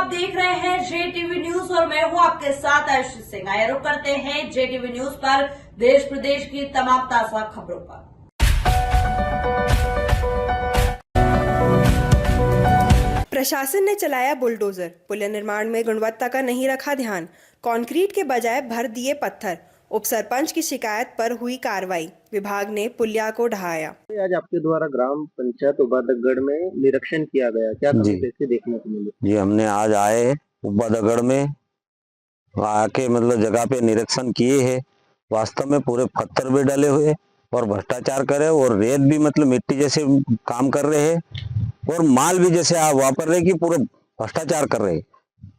देख रहे हैं जेटीवी न्यूज और मैं हूं आपके साथ आयुषी सिंह। आइए रुक करते हैं जेटीवी न्यूज पर देश प्रदेश की तमाम ताजा खबरों पर। प्रशासन ने चलाया बुलडोजर, पुल निर्माण में गुणवत्ता का नहीं रखा ध्यान, कंक्रीट के बजाय भर दिए पत्थर। उप सरपंच की शिकायत पर हुई कार्रवाई, विभाग ने पुलिया को ढहाया। आज आपके द्वारा ग्राम पंचायत उबादगढ़ में निरीक्षण किया गया, क्या कमी कैसे देखने को मिली? जी, हमने आज आए उबादगढ़ में आके मतलब जगह पे निरीक्षण किए हैं। वास्तव में पूरे पत्थर भी डाले हुए और भ्रष्टाचार करे और रेत भी मतलब मिट्टी जैसे काम कर रहे हैं और माल भी जैसे आप वापर रहे कि पूरे भ्रष्टाचार कर रहे हैं।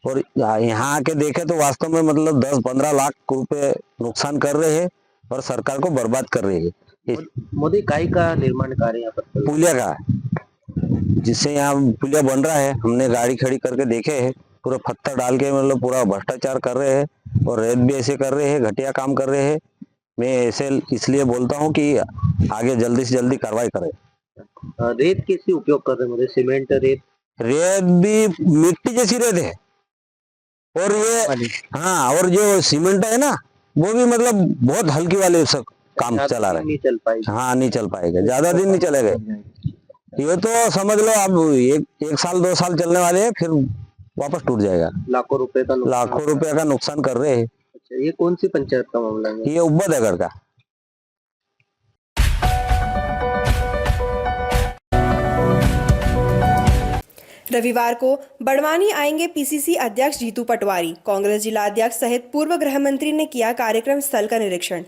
और यहाँ आके देखे तो वास्तव में मतलब 10-15 लाख रुपए नुकसान कर रहे हैं और सरकार को बर्बाद कर रहे हैं। मोदी काई का निर्माण कार्य यहाँ पर पुलिया का, जिससे यहाँ पुलिया बन रहा है, हमने गाड़ी खड़ी करके देखे है। पूरा पत्थर डाल के मतलब पूरा भ्रष्टाचार कर रहे हैं और रेत भी ऐसे कर रहे हैं, घटिया काम कर रहे हैं। मैं ऐसे इसलिए बोलता हूँ कि आगे जल्दी से जल्दी कार्रवाई करें। रेत कैसे उपयोग कर रहे हैं? सीमेंट रेत भी मिट्टी जैसी रेत है और ये हाँ, और जो सीमेंट है ना वो भी मतलब बहुत हल्की वाले सब काम चला रहे हैं। नहीं चल पाएगा। हाँ, नहीं चल पाएगा, ज्यादा दिन नहीं चलेगा। ये तो समझ लो अब एक साल 2 साल चलने वाले हैं, फिर वापस टूट जाएगा। लाखों रुपए का नुकसान कर रहे हैं। अच्छा, ये कौन सी पंचायत का मामला है? ये उबादगढ़ का। रविवार को बड़वानी आएंगे पीसीसी अध्यक्ष जीतू पटवारी। कांग्रेस जिला अध्यक्ष सहित पूर्व गृह मंत्री ने किया कार्यक्रम स्थल का निरीक्षण।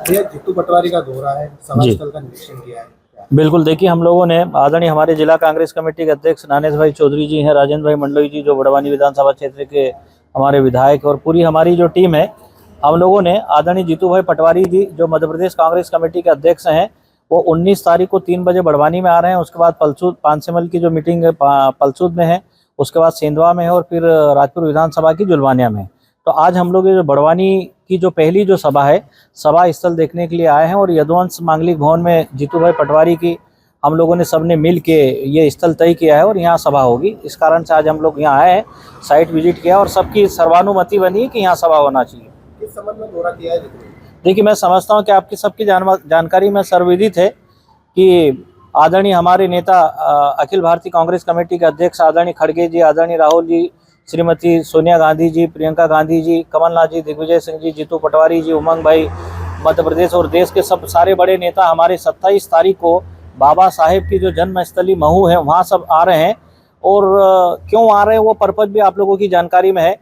जीतू पटवारी का दौरा है, सभा स्थल का निरीक्षण किया है। बिल्कुल, देखिए हम लोगों ने आदरणीय हमारे जिला कांग्रेस कमेटी के अध्यक्ष नानेश भाई चौधरी जी हैं, राजेंद्र भाई मंडलोई जी जो बड़वानी विधानसभा क्षेत्र के हमारे विधायक और पूरी हमारी जो टीम है, हम लोगों ने आदरणीय जीतू भाई पटवारी जी जो मध्य प्रदेश कांग्रेस कमेटी के अध्यक्ष हैं, वो 19 तारीख को 3 बजे बड़वानी में आ रहे हैं। उसके बाद पलसूद पानसेमल की जो मीटिंग पलसूद में है, उसके बाद सेंधवा में है और फिर राजपुर विधानसभा की जुलवानिया में। तो आज हम लोग ये जो बड़वानी की जो पहली जो सभा है, सभा स्थल देखने के लिए आए हैं और यदुवंश मांगलिक भवन में जीतू भाई पटवारी की हम लोगों ने सबने मिल के ये स्थल तय किया है और यहाँ सभा होगी। इस कारण से आज हम लोग यहाँ आए हैं, साइट विजिट किया और सबकी सर्वानुमति बनी है कि यहाँ सभा होना चाहिए। किस संबंध में दौरा किया है? देखिए, मैं समझता हूँ कि आपकी सबकी जानकारी में सर्वविदित है कि आदरणीय हमारे नेता अखिल भारतीय कांग्रेस कमेटी के अध्यक्ष आदरणीय खड़गे जी, आदरणीय राहुल जी, श्रीमती सोनिया गांधी जी, प्रियंका गांधी जी, कमलनाथ जी, दिग्विजय सिंह जी, जीतू पटवारी जी, उमंग भाई, मध्य प्रदेश और देश के सब सारे बड़े नेता हमारे 27 तारीख को बाबा साहेब की जो जन्मस्थली महू है वहाँ सब आ रहे हैं। और क्यों आ रहे हैं वो पर्पज भी आप लोगों की जानकारी में है।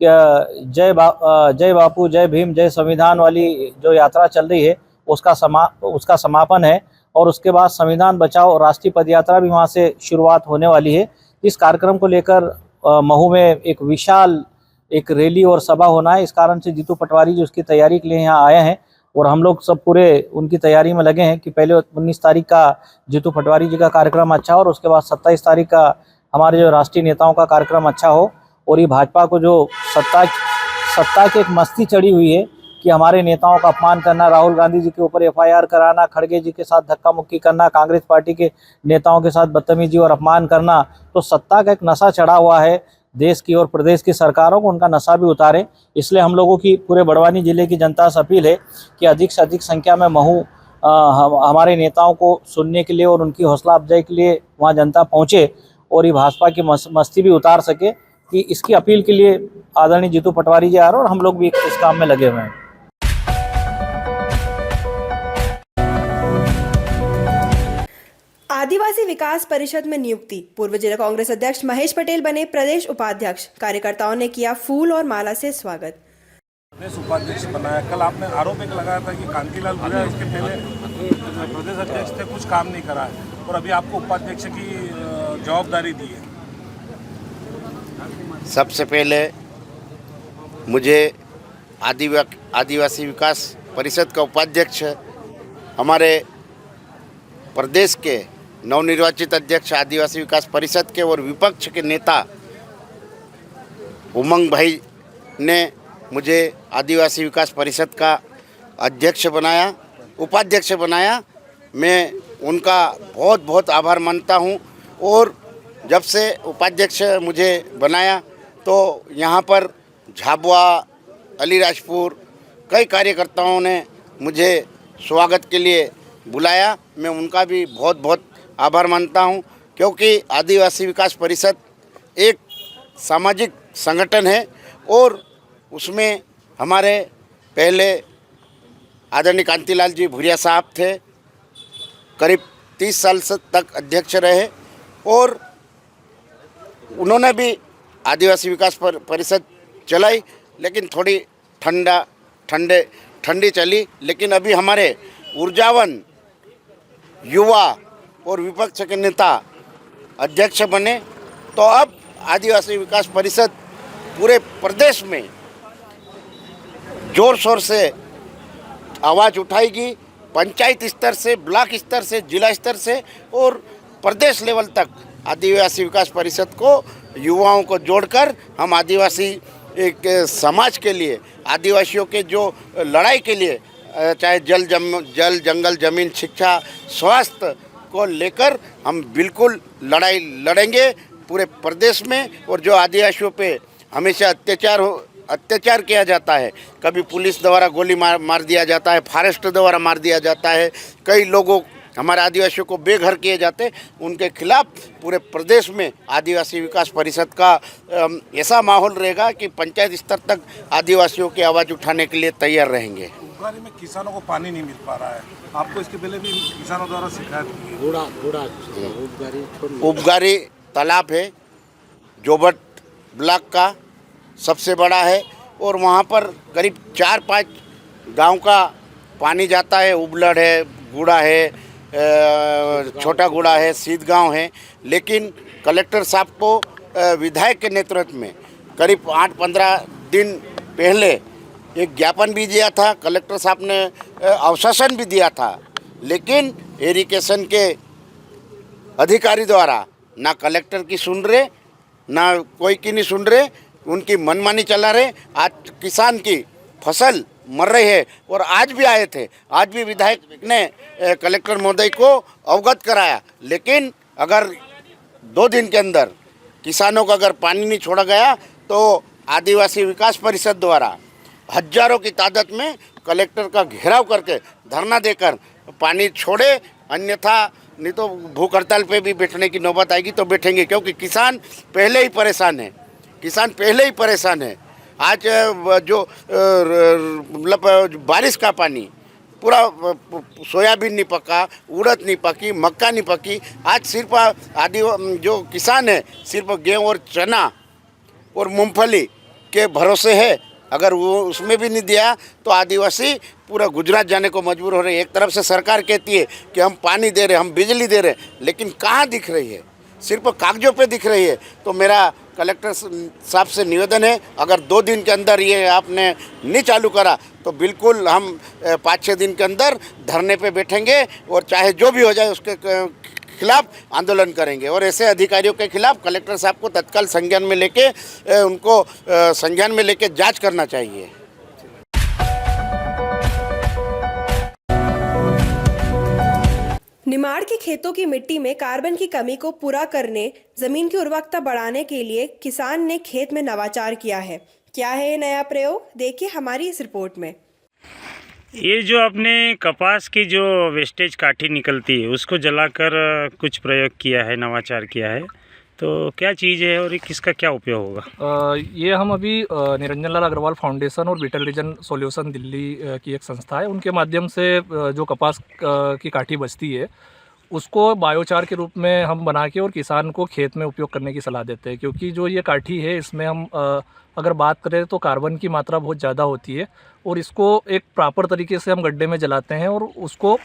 जय बापू, जय भीम, जय संविधान वाली जो यात्रा चल रही है उसका समापन है और उसके बाद संविधान बचाओ राष्ट्रीय पदयात्रा भी वहाँ से शुरुआत होने वाली है। इस कार्यक्रम को लेकर महू में एक विशाल एक रैली और सभा होना है। इस कारण से जीतू पटवारी जी उसकी तैयारी के लिए यहाँ आए हैं और हम लोग सब पूरे उनकी तैयारी में लगे हैं कि पहले 19 तारीख का जीतू पटवारी जी का कार्यक्रम अच्छा हो और उसके बाद 27 तारीख का हमारे जो राष्ट्रीय नेताओं का कार्यक्रम अच्छा हो। और ये भाजपा को जो सत्ता की एक मस्ती चढ़ी हुई है कि हमारे नेताओं का अपमान करना, राहुल गांधी जी के ऊपर FIR कराना, खड़गे जी के साथ धक्का मुक्की करना, कांग्रेस पार्टी के नेताओं के साथ बदतमीजी और अपमान करना, तो सत्ता का एक नशा चढ़ा हुआ है। देश की और प्रदेश की सरकारों को उनका नशा भी उतारें। इसलिए हम लोगों की पूरे बड़वानी जिले की जनता से अपील है कि अधिक से अधिक संख्या में महू हमारे नेताओं को सुनने के लिए और उनकी हौसला अफजाई के लिए वहाँ जनता पहुँचे और ये भाजपा की मस्ती भी उतार सके। कि इसकी अपील के लिए आदरणीय जीतू पटवारी जी आ रहे हैं और हम लोग भी इस काम में लगे हुए हैं। आदिवासी विकास परिषद में नियुक्ति, पूर्व जिला कांग्रेस अध्यक्ष महेश पटेल बने प्रदेश उपाध्यक्ष। कार्यकर्ताओं ने किया फूल और माला से स्वागत। प्रदेश उपाध्यक्ष बनाया। कल आपने आरोप एक लगाया था कि कांतिलाल भूरिया इसके पहले प्रदेश अध्यक्ष थे, कुछ काम नहीं करा है और अभी आपको उपाध्यक्ष की जवाबदारी दी है। सबसे पहले मुझे आदिवासी विकास परिषद का उपाध्यक्ष हमारे प्रदेश के नवनिर्वाचित अध्यक्ष आदिवासी विकास परिषद के और विपक्ष के नेता उमंग भाई ने मुझे आदिवासी विकास परिषद का अध्यक्ष बनाया, उपाध्यक्ष बनाया। मैं उनका बहुत बहुत आभार मानता हूं और जब से उपाध्यक्ष मुझे बनाया तो यहाँ पर झाबुआ, अलीराजपुर कई कार्यकर्ताओं ने मुझे स्वागत के लिए बुलाया। मैं उनका भी बहुत बहुत आभार मानता हूँ, क्योंकि आदिवासी विकास परिषद एक सामाजिक संगठन है और उसमें हमारे पहले आदरणीय कांतिलाल जी भूरिया साहब थे, करीब 30 साल तक अध्यक्ष रहे और उन्होंने भी आदिवासी विकास परिषद चलाई, लेकिन थोड़ी ठंडी चली। लेकिन अभी हमारे ऊर्जावान युवा और विपक्ष के नेता अध्यक्ष बने तो अब आदिवासी विकास परिषद पूरे प्रदेश में जोर शोर से आवाज़ उठाएगी, पंचायत स्तर से, ब्लॉक स्तर से, जिला स्तर से और प्रदेश लेवल तक आदिवासी विकास परिषद को युवाओं को जोड़कर हम आदिवासी एक समाज के लिए, आदिवासियों के जो लड़ाई के लिए, चाहे जल जंगल जमीन शिक्षा स्वास्थ्य को लेकर हम बिल्कुल लड़ाई लड़ेंगे पूरे प्रदेश में। और जो आदिवासियों पे हमेशा अत्याचार किया जाता है, कभी पुलिस द्वारा गोली मार दिया जाता है, फॉरेस्ट द्वारा मार दिया जाता है, कई लोगों हमारे आदिवासियों को बेघर किए जाते, उनके खिलाफ पूरे प्रदेश में आदिवासी विकास परिषद का ऐसा माहौल रहेगा कि पंचायत स्तर तक आदिवासियों की आवाज़ उठाने के लिए तैयार रहेंगे। उपगारी में किसानों को पानी नहीं मिल पा रहा है, आपको इसके पहले भी किसानों द्वारा शिकायत की? उपगारी तालाब है, जोबट ब्लॉक का सबसे बड़ा है और वहाँ पर करीब 4-5 गांव का पानी जाता है। उबलड़ है, गुड़ा है, छोटा गुड़ा है, सीध गांव है। लेकिन कलेक्टर साहब को विधायक के नेतृत्व में करीब 8-15 दिन पहले एक ज्ञापन भी दिया था, कलेक्टर साहब ने आश्वासन भी दिया था, लेकिन इरिगेशन के अधिकारी द्वारा ना कलेक्टर की सुन रहे, ना कोई की नहीं सुन रहे, उनकी मनमानी चला रहे। आज किसान की फसल मर रही है और आज भी आए थे, आज भी विधायक ने कलेक्टर महोदय को अवगत कराया, लेकिन अगर 2 दिन के अंदर किसानों को अगर पानी नहीं छोड़ा गया तो आदिवासी विकास परिषद द्वारा हजारों की तादाद में कलेक्टर का घेराव करके धरना देकर पानी छोड़े, अन्यथा नहीं तो भूख हड़ताल पे भी बैठने की नौबत आएगी तो बैठेंगे, क्योंकि किसान पहले ही परेशान है। आज जो मतलब बारिश का पानी पूरा सोयाबीन नहीं पका, उड़द नहीं पकी, मक्का नहीं पकी, आज सिर्फ जो किसान है सिर्फ गेहूँ और चना और मूंगफली के भरोसे है। अगर वो उसमें भी नहीं दिया तो आदिवासी पूरा गुजरात जाने को मजबूर हो रहे हैं। एक तरफ से सरकार कहती है कि हम पानी दे रहे, हम बिजली दे रहे, लेकिन कहाँ दिख रही है, सिर्फ कागजों पे दिख रही है। तो मेरा कलेक्टर साहब से निवेदन है, अगर 2 दिन के अंदर ये आपने नहीं चालू करा तो बिल्कुल हम 5-6 दिन के अंदर धरने पे बैठेंगे और चाहे जो भी हो जाए उसके खिलाफ आंदोलन करेंगे। और ऐसे अधिकारियों के खिलाफ कलेक्टर साहब को तत्काल संज्ञान में लेके उनको संज्ञान में लेके जांच करना चाहिए। निमाड़ के खेतों की मिट्टी में कार्बन की कमी को पूरा करने, जमीन की उर्वरकता बढ़ाने के लिए किसान ने खेत में नवाचार किया है। क्या है ये नया प्रयोग, देखिए हमारी इस रिपोर्ट में। ये जो अपने कपास की जो वेस्टेज काठी निकलती है उसको जलाकर कुछ प्रयोग किया है, नवाचार किया है, तो क्या चीज़ है और किसका क्या उपयोग होगा? ये हम अभी निरंजन लाल अग्रवाल फाउंडेशन और बीटल रीजन सॉल्यूशन दिल्ली की एक संस्था है, उनके माध्यम से जो कपास की काठी बचती है उसको बायोचार के रूप में हम बना के और किसान को खेत में उपयोग करने की सलाह देते हैं। क्योंकि जो ये काठी है इसमें हम अगर बात करें तो कार्बन की मात्रा बहुत ज़्यादा होती है और इसको एक प्रॉपर तरीके से हम गड्ढे में जलाते हैं और उसको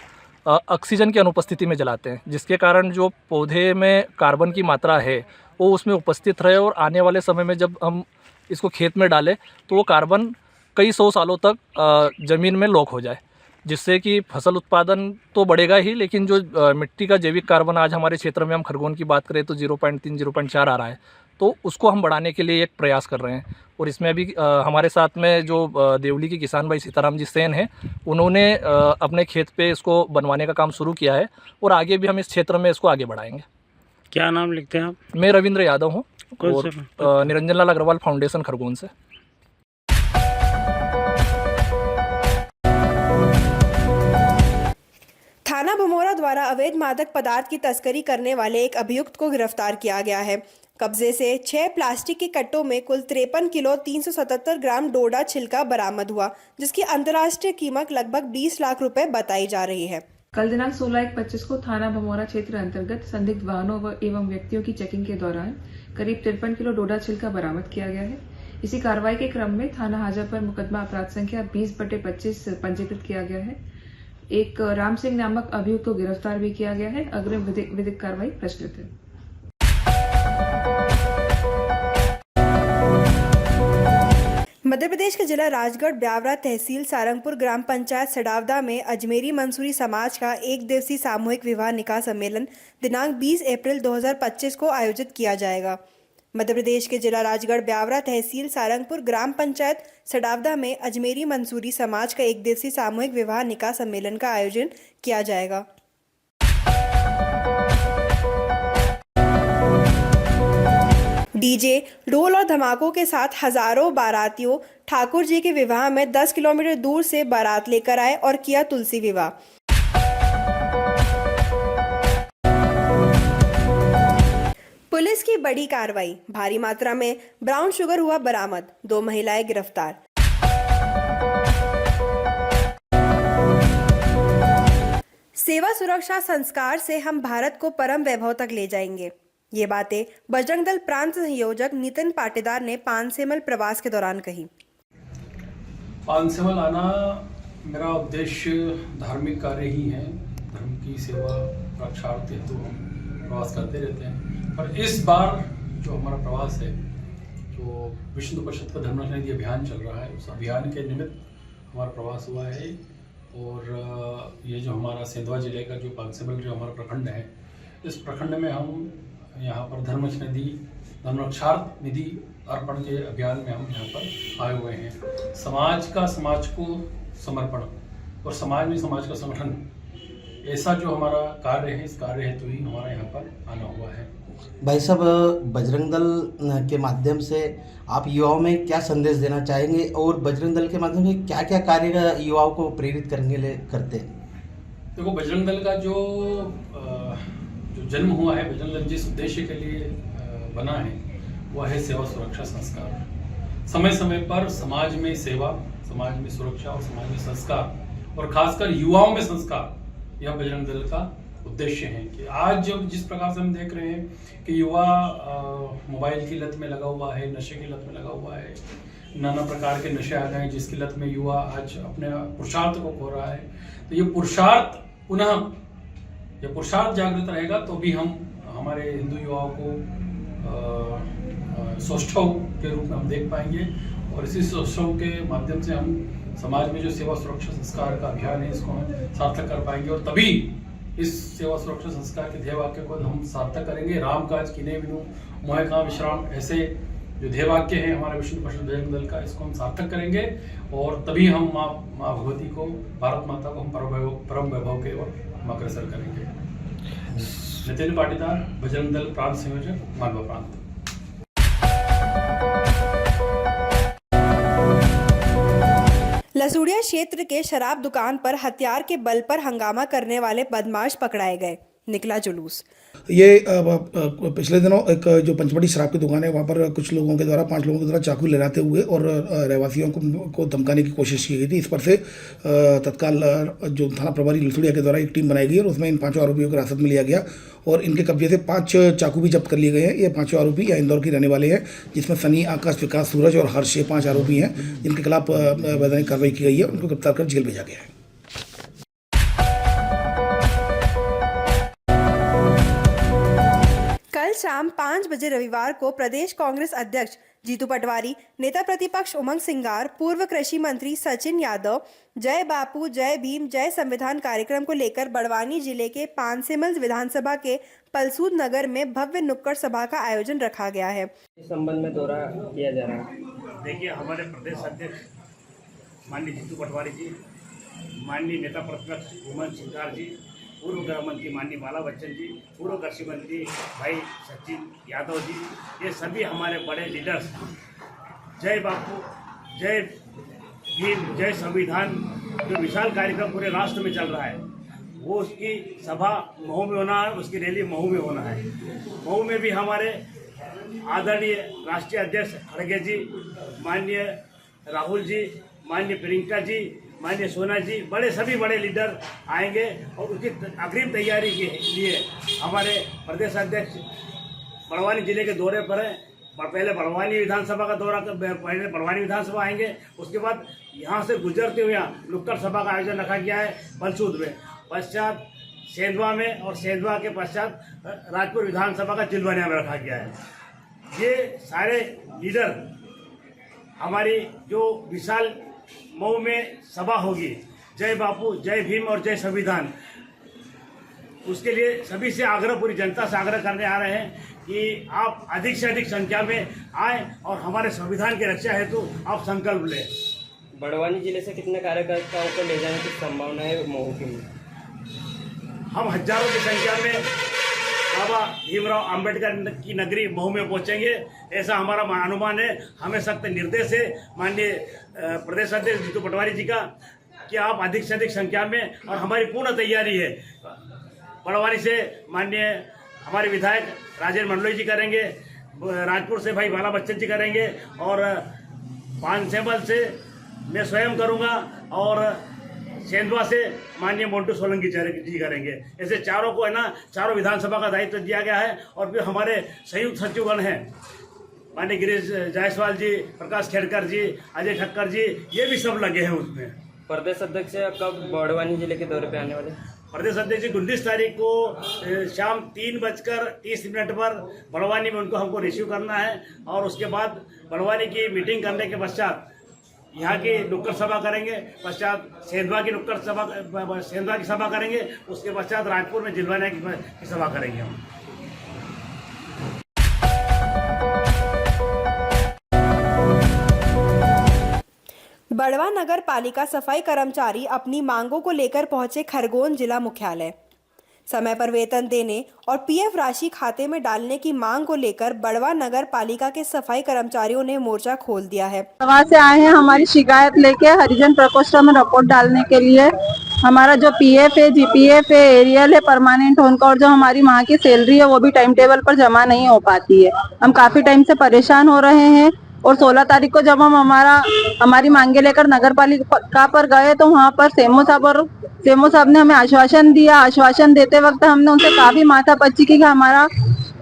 ऑक्सीजन की अनुपस्थिति में जलाते हैं, जिसके कारण जो पौधे में कार्बन की मात्रा है वो उसमें उपस्थित रहे और आने वाले समय में जब हम इसको खेत में डालें तो वो कार्बन कई 100 सालों तक ज़मीन में लॉक हो जाए, जिससे कि फसल उत्पादन तो बढ़ेगा ही, लेकिन जो मिट्टी का जैविक कार्बन आज हमारे क्षेत्र में हम खरगोन की बात करें तो 0.3 0.4 आ रहा है, तो उसको हम बढ़ाने के लिए एक प्रयास कर रहे हैं। और इसमें अभी हमारे साथ में जो देवली के किसान भाई सीताराम जी सेन हैं, उन्होंने अपने खेत पे इसको बनवाने का काम शुरू किया है और आगे भी हम इस क्षेत्र में इसको आगे बढ़ाएंगे। क्या नाम लिखते हैं आप? मैं रविंद्र यादव हूँ कौन और से? निरंजन लाल अग्रवाल फाउंडेशन खरगोन से। थाना भमोरा द्वारा अवैध मादक पदार्थ की तस्करी करने वाले एक अभियुक्त को गिरफ्तार किया गया है। कब्जे से 6 प्लास्टिक के कट्टों में कुल 53 किलो 377 ग्राम डोडा छिलका बरामद हुआ, जिसकी अंतर्राष्ट्रीय कीमत लगभग 20 लाख रुपए बताई जा रही है। कल दिनांक 16/1/25 को थाना भमोरा क्षेत्र अंतर्गत संदिग्ध वाहनों एवं व्यक्तियों की चेकिंग के दौरान करीब 53 किलो डोडा छिलका बरामद किया गया है। इसी कार्रवाई के क्रम में थाना हाजा पर मुकदमा अपराध संख्या 20/25 पंजीकृत किया गया है। एक राम सिंह नामक अभियुक्त को गिरफ्तार भी किया गया है। अग्रिम विधिक कार्रवाई प्रचलित है। मध्य प्रदेश के जिला राजगढ़ ब्यावरा तहसील सारंगपुर ग्राम पंचायत सडावदा में अजमेरी मंसूरी समाज का एक दिवसीय सामूहिक विवाह निकाह सम्मेलन दिनांक 20 अप्रैल 2025 को आयोजित किया जाएगा। मध्य प्रदेश के जिला राजगढ़ ब्यावरा तहसील सारंगपुर ग्राम पंचायत सडावदा में अजमेरी मंसूरी समाज का एक दिवसीय सामूहिक विवाह निकाह सम्मेलन का आयोजन किया जाएगा। डीजे, ढोल और धमाकों के साथ हजारों बारातियों ठाकुर जी के विवाह में 10 किलोमीटर दूर से बारात लेकर आए और किया तुलसी विवाह। पुलिस की बड़ी कार्रवाई, भारी मात्रा में ब्राउन शुगर हुआ बरामद, 2 महिलाएं गिरफ्तार। सेवा सुरक्षा संस्कार से हम भारत को परम वैभव तक ले जाएंगे। ये बातें बजरंग दल प्रांत संयोजक नितिन पाटीदार ने पानसेमल प्रवास के दौरान कही। पानसेमल आना मेरा उद्देश्य धार्मिक कार्य ही है। धर्म की सेवा रक्षार्थ हेतु हम प्रवास करते रहते हैं, पर इस बार जो हमारा प्रवास है, जो विश्व हिंदू परिषद का धर्मरक्षा अभियान चल रहा है, उस अभियान के निमित्त हमारा प्रवास हुआ है। और ये जो हमारा सेंधवा जिले का जो पानसेमल जो हमारा प्रखंड है, इस प्रखंड में हम यहाँ पर धर्मरक्षार्थ निधि अर्पण के अभियान में हम यहाँ पर आए हुए हैं। समाज को समर्पण और समाज में समाज का संगठन, ऐसा जो हमारा कार्य है, इस कार्य हेतु ही हमारा यहाँ पर आना हुआ है। भाई साहब, बजरंग दल के माध्यम से आप युवाओं में क्या संदेश देना चाहेंगे और बजरंग दल के माध्यम से क्या क्या कार्य युवाओं को प्रेरित करने करते हैं? देखो, बजरंग दल का जो जन्म हुआ है, बजरंग दल जिस उद्देश्य के लिए बना है, वह है सेवा सुरक्षा संस्कार। समय समय पर समाज में सेवा, समाज में सुरक्षा और समाज में संस्कार और खासकर युवाओं में संस्कार, यह बजरंग दल का उद्देश्य है। कि आज जब जिस प्रकार से हम देख रहे हैं कि युवा मोबाइल की लत में लगा हुआ है, नशे की लत में लगा हुआ है, नाना प्रकार के नशे आ गए हैं, जिसकी लत में युवा आज अपने पुरुषार्थ को खो रहा है। तो ये पुरुषार्थ पुनः ये पुरुषार्थ जागृत रहेगा तो भी हम हमारे हिंदू युवाओं को सौष्ठव के रूप में हम देख पाएंगे। और इसी सौष्ठव के माध्यम से हम समाज में जो सेवा सुरक्षा संस्कार का अभियान है, इसको हम सार्थक कर पाएंगे। और तभी इस सेवा सुरक्षा संस्कार के ध्येय वाक्य को हम सार्थक करेंगे। राम काज कीन्हे बिनु मोह का विश्राम, ऐसे जो ध्येय वाक्य है हमारे विश्व हिंदू परिषद बजरंग दल का, इसको हम सार्थक करेंगे। और तभी हम माँ भगवती को, भारत माता को हम परम वैभव के ओर अग्रसर करेंगे। नितिन पाटीदार, बजरंग दल प्रांत संयोजक, मालवा प्रांत। लसूड़िया क्षेत्र के शराब दुकान पर हथियार के बल पर हंगामा करने वाले बदमाश पकड़ाए गए, निकला जुलूस। ये पिछले दिनों एक जो पंचवटी शराब की दुकान है, वहाँ पर कुछ लोगों के द्वारा 5 लोगों के द्वारा चाकू लहराते हुए और रहवासियों को धमकाने की कोशिश की गई थी। इस पर से तत्काल जो थाना प्रभारी लसूड़िया के द्वारा एक टीम बनाई गई और उसमें इन 5 आरोपियों को हिरासत में लिया गया और इनके कब्जे से 5 चाकू भी जब्त कर लिए गए हैं। ये 5 आरोपी या इंदौर के रहने वाले हैं, जिसमें सनी, आकाश, विकास, सूरज और हर्ष, 5 आरोपी हैं जिनके खिलाफ वैधानिक कार्रवाई की गई है। उनको गिरफ्तार कर जेल भेजा गया है। कल शाम 5 बजे रविवार को प्रदेश कांग्रेस अध्यक्ष जीतू पटवारी, नेता प्रतिपक्ष उमंग सिंगार, पूर्व कृषि मंत्री सचिन यादव, जय बापू जय भीम जय संविधान कार्यक्रम को लेकर बड़वानी जिले के पानसेमल विधानसभा के पलसूद नगर में भव्य नुक्कड़ सभा का आयोजन रखा गया है। इस संबंध में दौरा किया जा रहा है। देखिए, हमारे प्रदेश अध्यक्ष माननीय जीतू पटवारी जी, माननीय नेता प्रतिपक्ष उमंग सिंगार जी पूर्व गृह मंत्री माननीय बाला बच्चन जी, पूर्व कृषि मंत्री भाई सचिन यादव जी, ये सभी हमारे बड़े लीडर्स, जय बापू, जय भीम, जय संविधान, जो विशाल कार्यक्रम पूरे राष्ट्र में चल रहा है, वो उसकी सभा महू में होना है, उसकी रैली महू में होना है। महू में भी हमारे आदरणीय राष्ट्रीय अध्यक्ष खड़गे जी, माननीय राहुल जी, माननीय प्रियंका जी, माननीय सोना जी, सभी बड़े लीडर आएंगे और उसकी अग्रिम तैयारी के लिए हमारे प्रदेश अध्यक्ष बड़वानी जिले के दौरे पर हैं। पहले बड़वानी विधानसभा का दौरा, पहले बड़वानी विधानसभा आएंगे, उसके बाद यहाँ से गुजरते हुए यहाँ नुक्कड़ सभा का आयोजन रखा गया है बलसूद में, पश्चात सेंधवा में, और सेंधवा के पश्चात राजपुर विधानसभा का चिलवनिया में रखा गया है। ये सारे लीडर हमारी जो विशाल मऊ में सभा होगी, जय बापू, जय भीम और जय संविधान, उसके लिए सभी से आग्रह, पूरी जनता से आग्रह करने आ रहे हैं कि आप अधिक से अधिक संख्या में आएँ और हमारे संविधान की रक्षा हेतु आप संकल्प लें। बड़वानी जिले से कितने कार्यकर्ताओं को ले जाने की संभावना है मऊ के लिए? हम हजारों की संख्या में बाबा भीमराव अंबेडकर की नगरी मऊ में पहुंचेंगे, ऐसा हमारा अनुमान है। हमें सख्त निर्देश है माननीय प्रदेश अध्यक्ष जीतू पटवारी जी का कि आप अधिक से अधिक संख्या में, और हमारी पूर्ण तैयारी है। बड़वानी से माननीय हमारे विधायक राजेंद्र मंडलोई जी करेंगे, राजपुर से भाई बाला बच्चन जी करेंगे, और पानसेबल से मैं स्वयं करूंगा, और सेंधवा से माननीय मोन्टू सोलंकी जी करेंगे। ऐसे चारों को है ना, चारों विधानसभा का दायित्व दिया गया है। और फिर हमारे संयुक्त सचिवगण हैं, माननीय गिरीश जायसवाल जी, प्रकाश खेड़कर जी, अजय ठक्कर जी, ये भी सब लगे हैं उसमें। प्रदेश अध्यक्ष कब बड़वानी जिले के दौरे पे आने वाले? प्रदेश अध्यक्ष जी 19 तारीख को शाम 3:30 पर बड़वानी में उनको हमको रिसीव करना है, और उसके बाद बड़वानी की मीटिंग करने के पश्चात यहाँ की नुक्कड़ सभा करेंगे, पश्चात सेंधवा की सेंधवा की सभा करेंगे, उसके पश्चात राजपुर में जिलवाना की सभा करेंगे हम। बड़वा नगर पालिका सफाई कर्मचारी अपनी मांगों को लेकर पहुंचे खरगोन जिला मुख्यालय। समय पर वेतन देने और पीएफ राशि खाते में डालने की मांग को लेकर बड़वा नगर पालिका के सफाई कर्मचारियों ने मोर्चा खोल दिया है। वहाँ से आए हैं हमारी शिकायत लेके हरिजन प्रकोष्ठ में रिपोर्ट डालने के लिए। हमारा जो पीएफ है, जीपीएफ है, एरियल है, परमानेंट उनका, और जो हमारी वहाँ की सैलरी है वो भी टाइम टेबल पर जमा नहीं हो पाती है। हम काफी टाइम से परेशान हो रहे हैं, और 16 तारीख को जब हम हमारी मांगे लेकर नगर पालिका पर गए तो वहाँ पर सेमो साहब ने हमें आश्वासन दिया। आश्वासन देते वक्त हमने उनसे काफी माथापच्ची की कि हमारा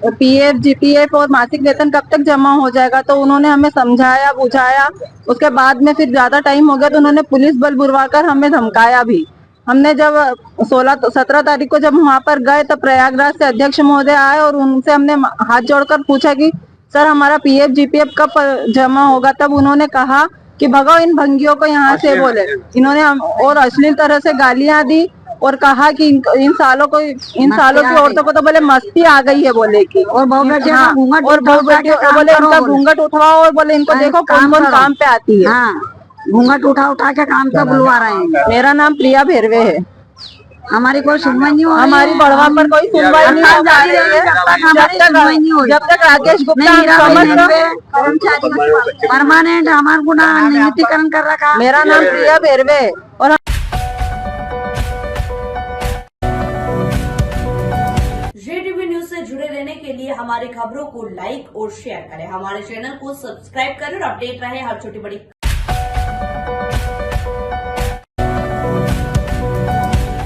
पीएफ, जीपीएफ और मासिक वेतन कब तक जमा हो जाएगा। तो उन्होंने हमें समझाया, बुझाया। उसके बाद में फिर ज्यादा टाइम हो गया तो उन्होंने पुलिस बल बुलवाकर हमें धमकाया भी। हमने जब 17 तारीख को जब वहाँ पर गए तब प्रयागराज से अध्यक्ष महोदय आए और उनसे हमने हाथ जोड़कर पूछा कि सर हमारा पीएफ, जीपीएफ कब जमा होगा। तब उन्होंने कहा कि भगाओ इन भंगियों को यहाँ से बोले। इन्होंने और अश्लील तरह से गालियां दी और कहा कि इन सालों की औरतों को तो बोले मस्ती आ गई है बोले की, और बहु बेटियों बोले इनका घूंघट उठवाओ, और बोले इनको देखो कौन कौन काम पे आती है। घूंघट उठा के काम पे बुलवा रहे हैं। मेरा नाम प्रिया भेरवे है। हमारी कोई सुनवाई नहीं हो रही है। हमारी बड़वा पर कोई सुनवाई नहीं हो रही है। जब तक राकेश गुप्ता परमानेंट हमारे को नियमितीकरण कर रखा। मेरा नाम प्रिया भेरवे और JTV न्यूज से जुड़े रहने के लिए हमारी खबरों को लाइक और शेयर करें, हमारे चैनल को सब्सक्राइब करें और अपडेट रहे हर छोटी बड़ी